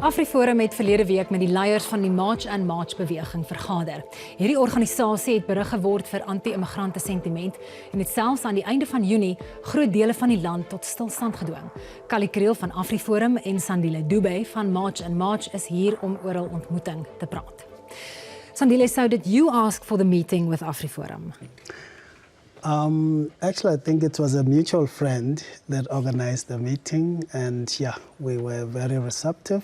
AfriForum het verlede week met die leiers van die March and March beweging vergader. Hierdie organisasie het berig geword vir anti-immigrante sentiment en het selfs aan die einde van Junie groot dele van die land tot stilstand gedwing. Kali Kriel van AfriForum en Sandile Dube van March and March is hier om oor hul ontmoeting te praat. Sandile, so did you ask for the meeting with AfriForum? Actually, I think it was a mutual friend that organized the meeting, and yeah, we were very receptive.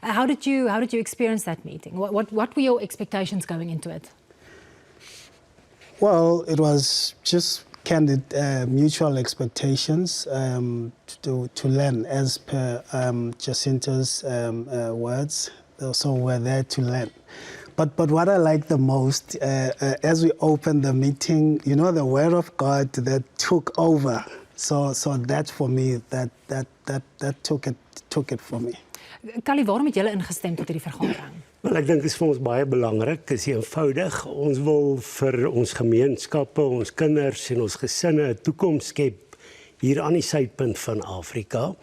How did you experience that meeting? What were your expectations going into it? Well, it was just candid mutual expectations to learn, as per Jacinta's words. So we're there to learn. But what I like the most, as we opened the meeting, you know, the word of God that took over. So that for me, that took it for me. Kali, waarom het julle ingestem tot hierdie vergadering? Wel, ek dink dit is vir ons baie belangrik, is eenvoudig. Ons wil vir ons gemeenskappe, ons kinders en ons gesinne 'n toekoms skep hier aan die suidpunt van Afrika.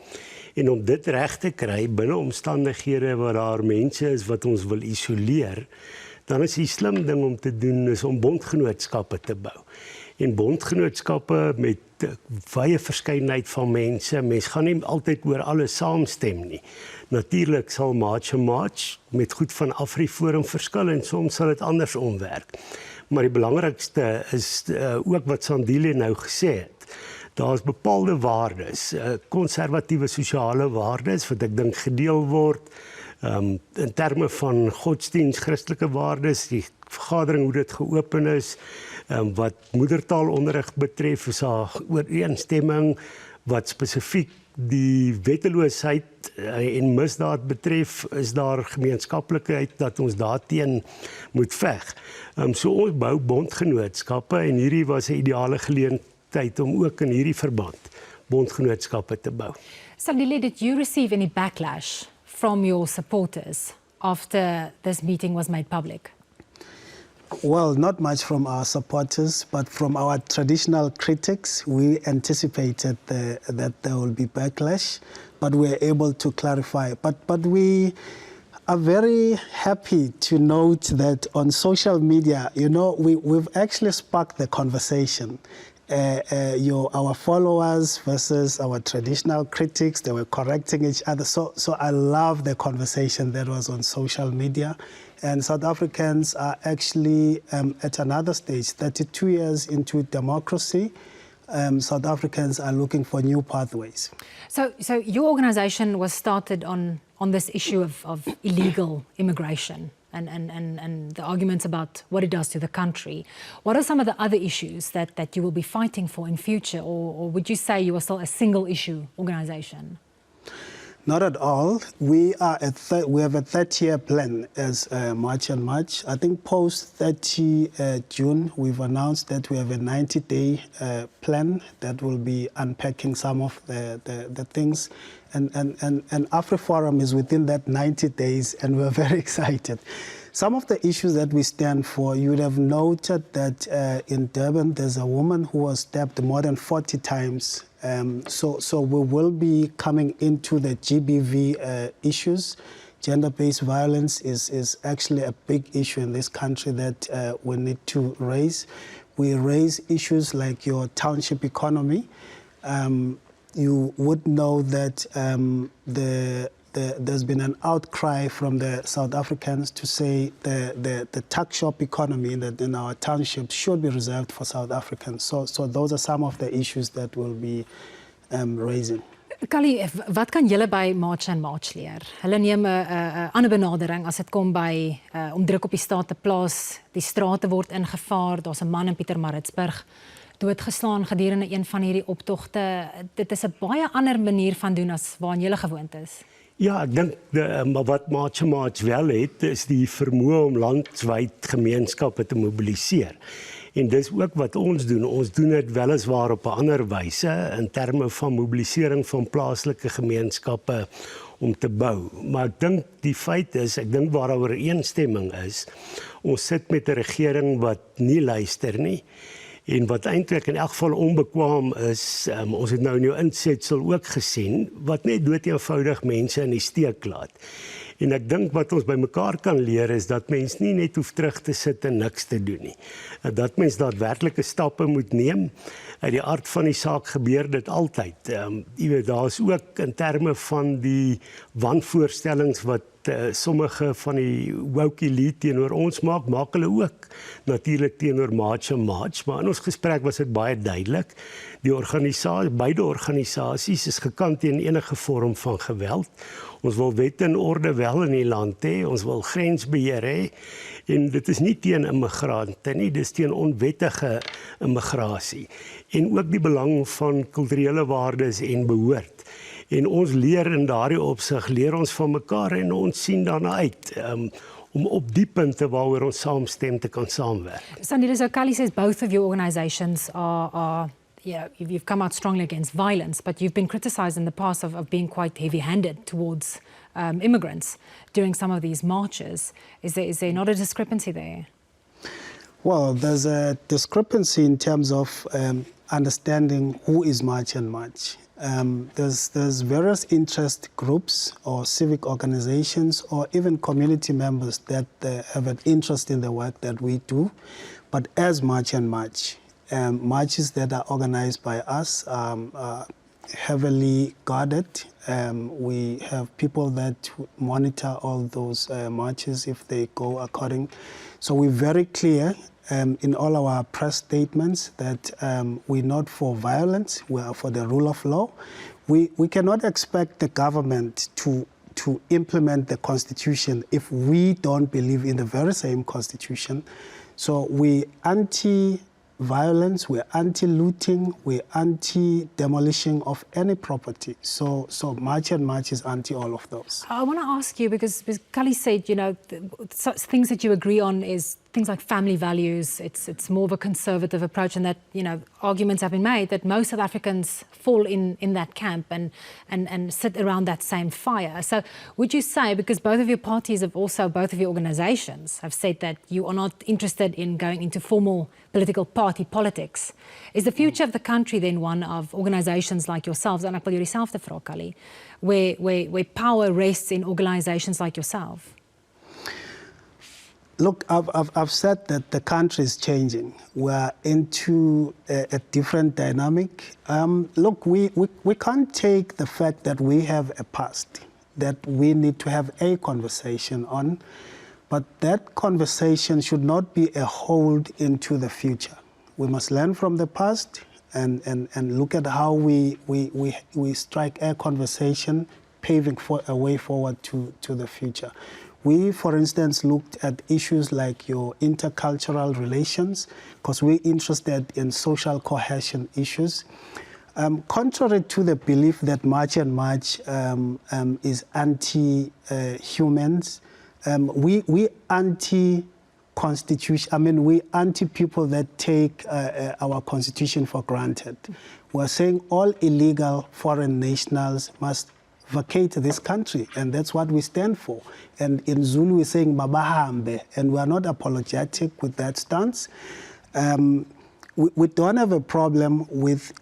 En om dit reg te kry binne omstandighede waar daar mense is wat ons wil isoleer, dan is die slim ding om te doen is om bondgenootskappe te bou. En bondgenootskappe met baie verskeidenheid van mense, mens gaan nie altyd oor alles saamstem nie. Natuurlik sal March and March met goed van AfriForum verskil en soms sal dit andersom werk. Maar die belangrikste is ook wat Sandile nou gesê het. Daar is bepaalde waardes, konservatiewe sosiale waardes wat ek dink gedeel word in terme van godsdienst, Christelike waardes, die vergadering hoe dit geopen is, wat moedertaalonderrig betref, is daar ooreenstemming wat spesifiek die wetteloosheid en misdaad betref, is daar gemeenskaplikheid dat ons daarteen moet veg. So ons bou bondgenootskappe en hierdie was 'n ideale geleentheid om ook in hierdie verband bondgenootskappe te bou. Sandile, did you receive any backlash from your supporters after this meeting was made public? Well, not much from our supporters, but from our traditional critics, we anticipated that there will be backlash, but we were able to clarify. But we are very happy to note that on social media, you know, we've actually sparked the conversation. Our followers versus our traditional critics, they were correcting each other. So I love the conversation that was on social media. And South Africans are actually at another stage, 32 years into democracy. South Africans are looking for new pathways. So your organization was started on this issue of illegal immigration and the arguments about what it does to the country. What are some of the other issues that you will be fighting for in future, or would you say you are still a single issue organization? Not at all. We have a 30-year plan as March and March. I think post 30 June, we've announced that we have a 90-day plan that will be unpacking some of the things. And AfriForum is within that 90 days, and we're very excited. Some of the issues that we stand for, you would have noted that in Durban, there's a woman who was stabbed more than 40 times. So we will be coming into the GBV issues. Gender-based violence is actually a big issue in this country that we need to raise. We raise issues like your township economy. You would know that there's been an outcry from the South Africans to say the tuck shop economy in our townships should be reserved for South Africans. So those are some of the issues that we'll be raising. Kali, wat kan julle by March and March leer? Hulle neem 'n ander benadering as dit kom by om druk op die staat te plaas. Die strate word ingevaar. Daar's 'n man in Pietermaritzburg doodgeslaan gedurende een van hierdie optogte. Dit is 'n baie ander manier van doen as waaraan julle gewoond is. Ja, ek dink wat March and March wel het, is die vermoë om landwyd gemeenskappe te mobiliseer. En dis ook wat ons doen. Ons doen dit weliswaar op 'n ander wyse in terme van mobilisering van plaaslike gemeenskappe om te bou. Maar ek dink die feit is, ek dink waar daar ooreenstemming is, ons sit met 'n regering wat nie luister nie. En wat eintlik in elk geval onbekwaam is, ons het nou in jou insetsel ook gesien, wat net doeteenvoudig mense in die steek laat. En ek dink wat ons by mekaar kan leer is dat mens nie net hoef terug te sit en niks te doen nie. Dat mens daadwerklike stappe moet neem. Uit die aard van die saak gebeur dit altyd. Jy weet, daar is ook in terme van die wanvoorstellings wat sommige van die woke elite teenoor ons maak hulle ook natuurlik teenoor March and March, maar in ons gesprek was dit baie duidelik. Beide organisasies is gekant teen enige vorm van geweld. Ons wil wet en orde wel in die land hê, ons wil grensbeheer hê, en dit is nie teen immigrante nie, dis teen onwettige immigrasie. En ook die belang van kulturele waardes en behoort. En ons leer in daardie opsig, leer ons van mekaar en ons sien daarna uit om op die punte waaroor ons saamstem te kan saamwerk. Sandile, so Kali says both of your organizations are you've come out strongly against violence, but you've been criticized in the past of being quite heavy-handed towards immigrants during some of these marches. Is there not a discrepancy there? Well, there's a discrepancy in terms of understanding who is March and March. There's various interest groups or civic organizations or even community members that have an interest in the work that we do. But as March and March, marches that are organized by us are heavily guarded. We have people that monitor all those marches if they go according. So we're very clear in all our press statements that we're not for violence, we are for the rule of law. We cannot expect the government to implement the Constitution if we don't believe in the very same Constitution. So we anti-violence, we're anti-looting, we're anti-demolition of any property. So March and March is anti all of those. I want to ask you, because Kali said, things that you agree on is things like family values. It's more of a conservative approach, and that, arguments have been made that most South Africans fall in that camp and sit around that same fire. So would you say, because both of your parties have also, both of your organizations have said that you are not interested in going into formal political party politics, is the future of the country then one of organizations like yourselves, and ek wil yourself te vra, Kali, where power rests in organizations like yourself? Look, I've said that the country is changing. We're into a different dynamic. Look, we can't take the fact that we have a past that we need to have a conversation on, but that conversation should not be a hold into the future. We must learn from the past and look at how we strike a conversation, paving a way forward to the future. We, for instance, looked at issues like your intercultural relations, because we're interested in social cohesion issues. Contrary to the belief that March and March is anti-humans, we anti-constitution. We anti-people that take our constitution for granted. We're saying all illegal foreign nationals must vacate this country, and that's what we stand for. And in Zulu, we're saying Babahambe, and we are not apologetic with that stance. We don't have a problem with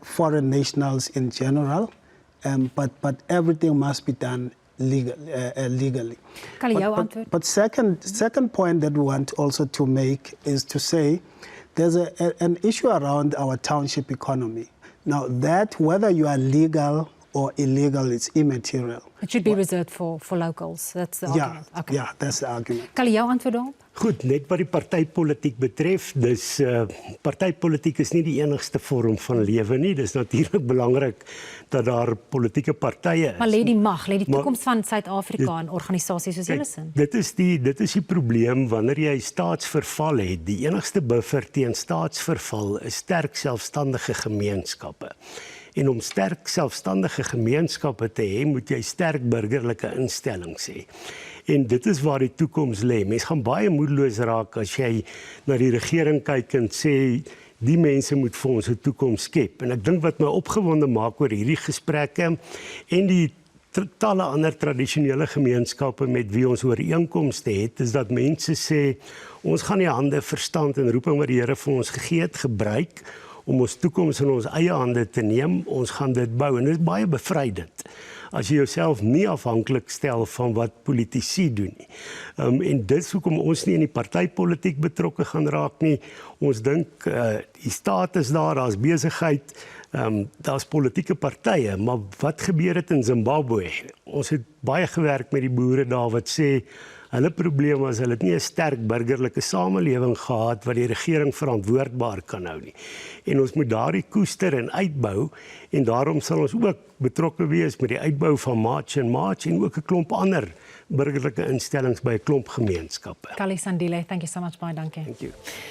foreign nationals in general, but everything must be done legally. But second point that we want also to make is to say there's an issue around our township economy. Now that whether you are legal or illegal, it's immaterial. It should be reserved for locals. That's the argument. Okay. Yeah, that's the argument. Kali, jou antwoord daarop? Goed, net wat die partytetiek betref, dus partytetiek is nie die enigste vorm van lewe nie. Dis natuurlik belangrik dat daar politieke partye is. Maar lê die mag, lê die toekoms van Suid-Afrika in organisasies soos julle sin. Dit is die probleem wanneer jy staatsverval het. Die enigste buffer teen staatsverval is sterk selfstandige gemeenskappe. En om sterk selfstandige gemeenskappe te hê, moet jy sterk burgerlike instellings hê. En dit is waar die toekoms lê. Mens gaan baie moedeloos raak as jy na die regering kyk en sê die mense moet vir ons 'n toekoms skep. En ek dink wat my opgewonde maak oor hierdie gesprekke en die talle ander tradisionele gemeenskappe met wie ons ooreenkomste het, is dat mense sê, ons gaan die hande, verstand en roeping wat die Here vir ons gegee het, gebruik om ons toekoms in ons eie hande te neem. Ons gaan dit bou en dit is baie bevrydend as jy jouself nie afhanklik stel van wat politici doen nie. En dit is hoekom ons nie in die partypolitiek betrokke gaan raak nie. Ons dink die staat is daar's besigheid, daar's politieke partye, maar wat gebeur het in Zimbabwe? Ons het baie gewerk met die boere daar wat sê, hulle probleem was, hulle het nie 'n sterk burgerlike samelewing gehad wat die regering verantwoordbaar kan hou nie. En ons moet daardie koester en uitbou, en daarom sal ons ook betrokke wees met die uitbou van March and March en ook 'n klomp ander burgerlike instellings by 'n klomp gemeenskappe. Kali Sandile, thank you so much, baie dankie. Thank you.